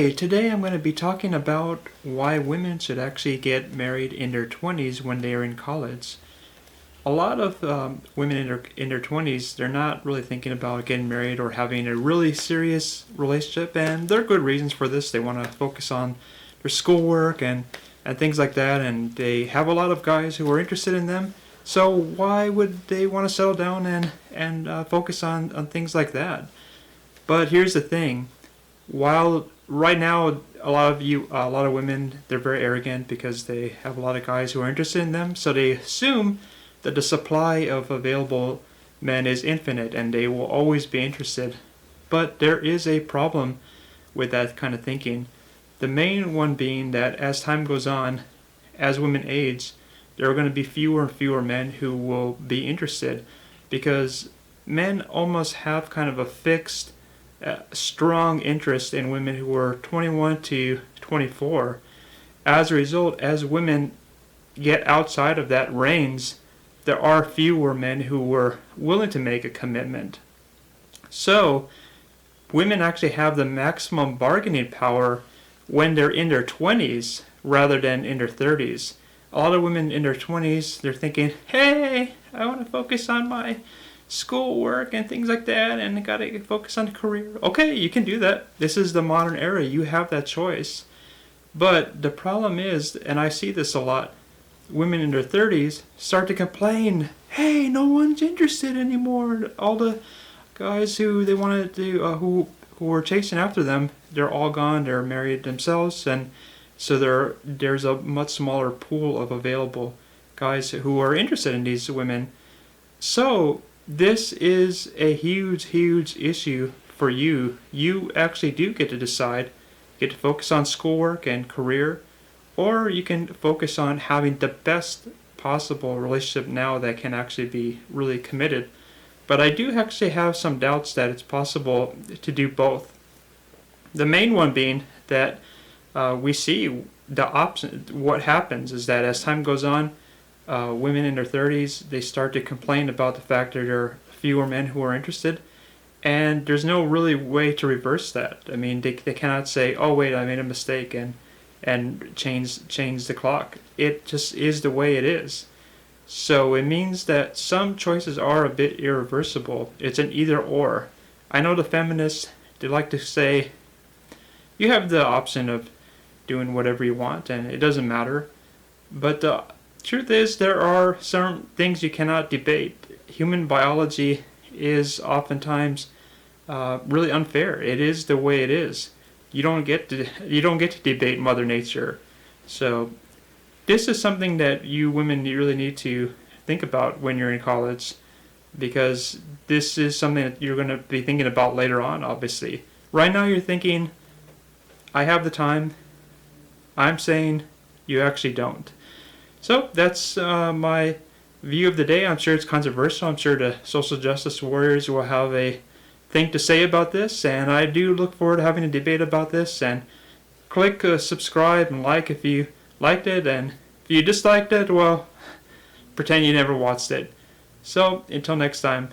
Hey, today I'm going to be talking about why women should actually get married in their 20s when they are in college. A lot of women in their 20s, they're not really thinking about getting married or having a really serious relationship, and there are good reasons for this. They want to focus on their schoolwork and things like that, and they have a lot of guys who are interested in them. So why would they want to settle down and focus on things like that? But here's the thing. While right now a lot of women, they're very arrogant because they have a lot of guys who are interested in them, so they assume that the supply of available men is infinite and they will always be interested. But there is a problem with that kind of thinking. The main one being that as time goes on, as women age, there are going to be fewer and fewer men who will be interested because men almost have kind of a fixed strong interest in women who are 21 to 24. As a result, as women get outside of that range, there are fewer men who were willing to make a commitment. So, women actually have the maximum bargaining power when they're in their 20s rather than in their 30s. A lot of women in their 20s, they're thinking, hey, I want to focus on my schoolwork and things like that, and I gotta focus on career. Okay, you can do that. This is the modern era. You have that choice. But the problem is, and I see this a lot, women in their 30s start to complain, hey, no one's interested anymore. All the guys who they wanted to, who were chasing after them, they're all gone. They're married themselves, and so there's a much smaller pool of available guys who are interested in these women. So this is a huge, huge issue for you. You actually do get to decide. You get to focus on schoolwork and career, or you can focus on having the best possible relationship now that can actually be really committed. But I do actually have some doubts that it's possible to do both. The main one being that we see the opposite. What happens is that as time goes on, women in their 30s, they start to complain about the fact that there are fewer men who are interested, and there's no really way to reverse that. I mean, they cannot say, oh wait, I made a mistake and change the clock. It just is the way it is. So it means that some choices are a bit irreversible. It's an either or. I know the feminists, they like to say, you have the option of doing whatever you want and it doesn't matter. But the truth is, there are some things you cannot debate. Human biology is oftentimes really unfair. It is the way it is. You don't get to debate Mother Nature. So this is something that you women really need to think about when you're in college, because this is something that you're going to be thinking about later on, obviously. Right now you're thinking, I have the time. I'm saying you actually don't. So that's my view of the day. I'm sure it's controversial. I'm sure the social justice warriors will have a thing to say about this, and I do look forward to having a debate about this. And click subscribe and like if you liked it, and if you disliked it, well, pretend you never watched it. So until next time.